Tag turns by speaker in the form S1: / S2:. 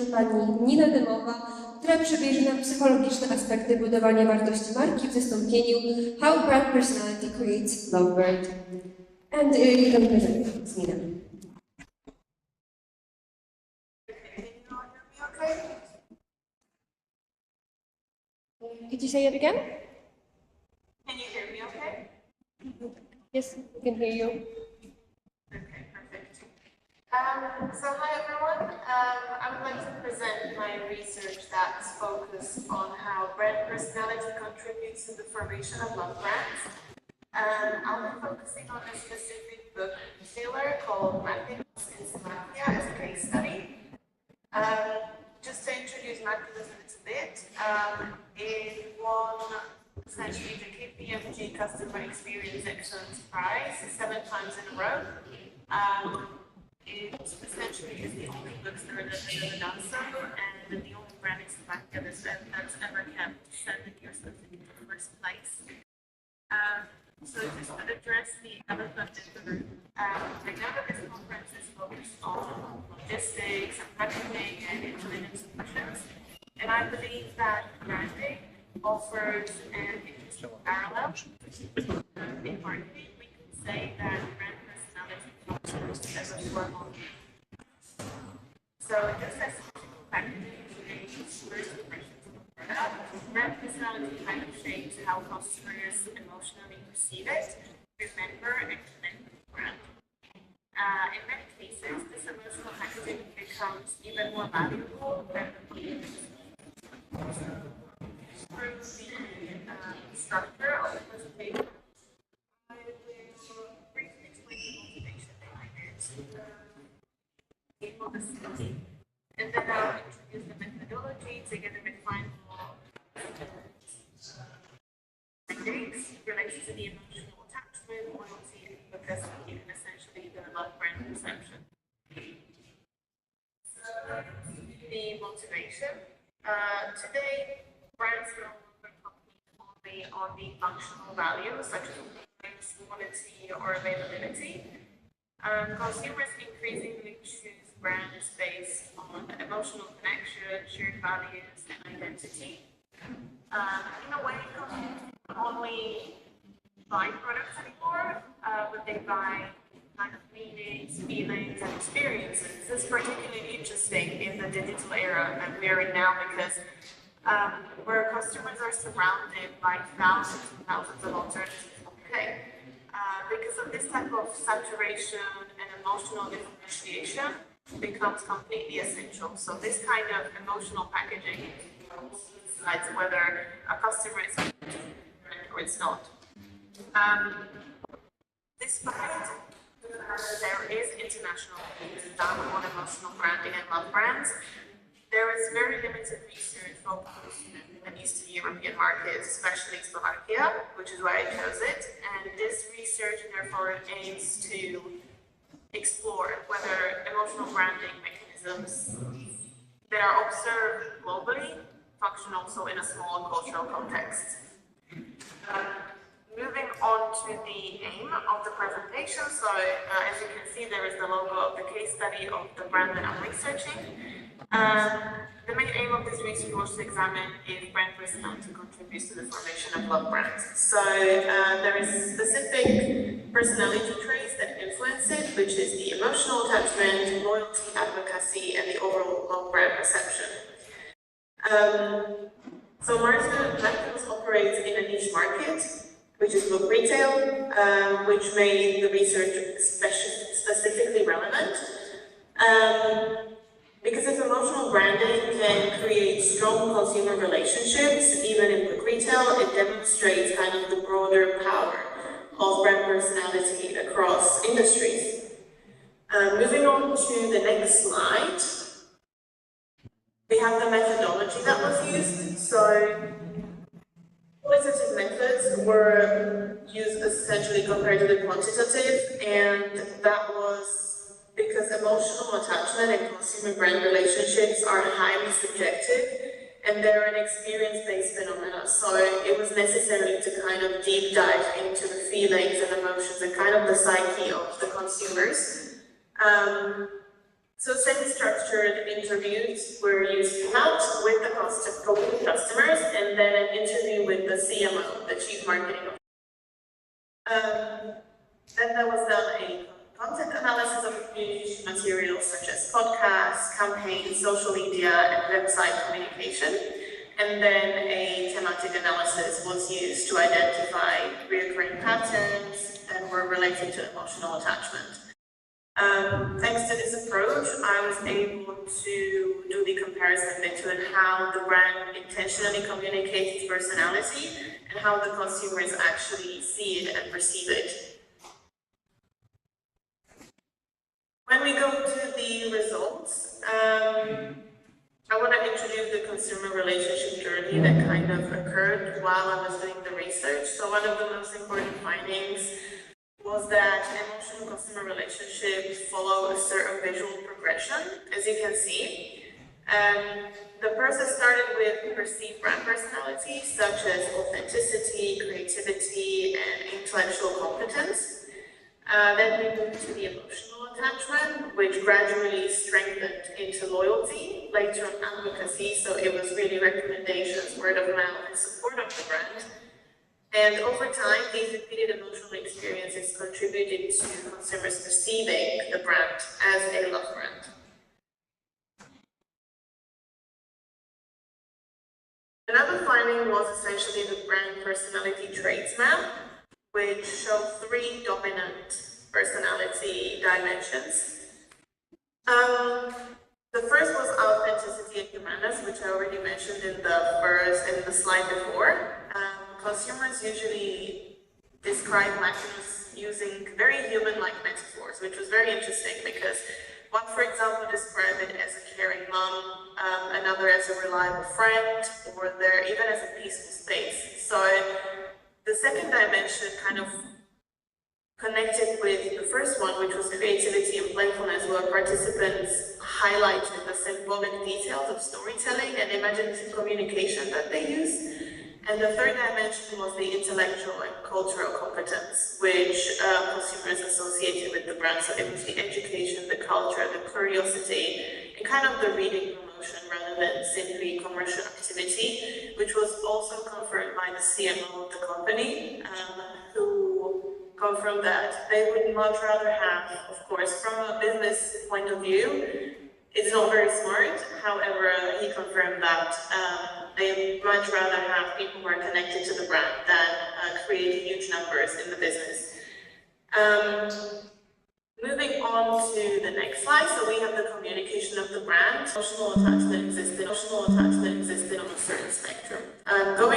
S1: pani Nina Dymowa, która przybierze nam psychologiczne aspekty budowania wartości marki w zastąpieniu How Brand Personality Creates Love Brand. And you can present, Nina. Could you say it again?
S2: Can you hear me okay?
S1: Yes, we can hear you.
S2: Okay, perfect. So hi everyone. I would like to present my research that's focused on how brand personality contributes to the formation of love brands. I'll be focusing on a specific book retailer called Cyfryzacja as a case study. Just to introduce Maximus a little bit, it won essentially the KPMG Customer Experience Excellence Prize 7 times in a row. It essentially is the only bookstore that has ever done so, and the only brand in Slovakia that's ever kept 7 years in the first place. So just to address the elephant in the room, I know that this conference is focused on logistics and packaging and intelligent solutions, and I believe that branding offers an interesting parallel. In marketing, we can say that brand personality functions as a form of. So just as physical packaging creates first impressions of a product, brand personality kind of shapes how customers emotionally perceive it, remember, and connect with the brand. In many cases, this emotional packaging becomes even more valuable than the product. Through the structure of the presentation, I will briefly explain the motivation behind it, and then I'll introduce the methodology together with final findings related to the emotional attachment, loyalty, and capacity, and essentially the love brand perception. So, the motivation. Today, brands no longer compete only on the functional values such as price, quality, or availability. Consumers increasingly choose brands based on emotional connection, shared values, and identity. In a way, consumers don't only buy products anymore, but they buy kind of meanings, feelings, and experiences. This is particularly interesting in the digital era that we are in now because where customers are surrounded by thousands and thousands of alternatives. Okay. Because of this type of saturation and emotional differentiation becomes completely essential. So this kind of emotional packaging decides whether a customer is or it's not. Despite there is international done on emotional branding and love brands, there is very limited research focused in Eastern European markets, especially Slovakia, which is why I chose it. And this research therefore aims to explore whether emotional branding mechanisms that are observed globally function also in a small cultural context. Moving on to the aim of the presentation. So as you can see, there is the logo of the case study of the brand that I'm researching. The main aim of this research was to examine if brand personality contributes to the formation of love brands. So there is specific personality traits that influence it, which is the emotional attachment, loyalty, advocacy, and the overall love brand perception. So Maximus operates in a niche market, which is book retail, which made the research specifically relevant. Because if emotional branding can create strong consumer relationships, even in book retail, it demonstrates kind of the broader power of brand personality across industries. Moving on to the next slide, we have the methodology that was used. So qualitative methods were used essentially compared to the quantitative, and that was because emotional attachment and consumer brand relationships are highly subjective and they're an experience-based phenomena. So it was necessary to kind of deep dive into the feelings and emotions and kind of the psyche of the consumers. So semi-structured interviews were used throughout with the customers, and then an interview with the CMO, the Chief Marketing Officer. Then there was done a content analysis of communication materials such as podcasts, campaigns, social media, and website communication. And then a thematic analysis was used to identify recurring patterns that were related to emotional attachment. Thanks to this approach, I was able to do the comparison between how the brand intentionally communicates its personality and how the consumers actually see it and perceive it. When we go to the results, I want to introduce the consumer relationship journey that kind of occurred while I was doing the research. So one of the most important findings was that emotional customer relationships follow a certain visual progression, as you can see. The process started with perceived brand personality, such as authenticity, creativity, and intellectual competence. Then we moved to the emotional attachment, which gradually strengthened into loyalty, later on advocacy, so it was really recommendations, word of mouth, and support of the brand. And over time, these repeated emotional experiences contributed to consumers perceiving the brand as a love brand. Another finding was essentially the brand personality traits map, which showed 3 dominant personality dimensions. The first was authenticity and humanity, which I already mentioned in the slide before. Consumers usually describe Latinos using very human-like metaphors, which was very interesting because one, for example, described it as a caring mom, another as a reliable friend, or even as a peaceful space. So the second dimension kind of connected with the first one, which was creativity and playfulness, where participants highlighted the symbolic details of storytelling and imaginative communication that they use. And the third dimension was the intellectual and cultural competence, which consumers associated with the brand. So it was the education, the culture, the curiosity, and kind of the reading promotion rather than simply commercial activity, which was also confirmed by the CMO of the company, who confirmed that they would much rather have, of course, from a business point of view, it's not very smart. However, he confirmed that they much rather have people who are connected to the brand than creating huge numbers in the business. Moving on to the next slide, so we have the communication of the brand. Emotional attachment existed on a certain spectrum. Going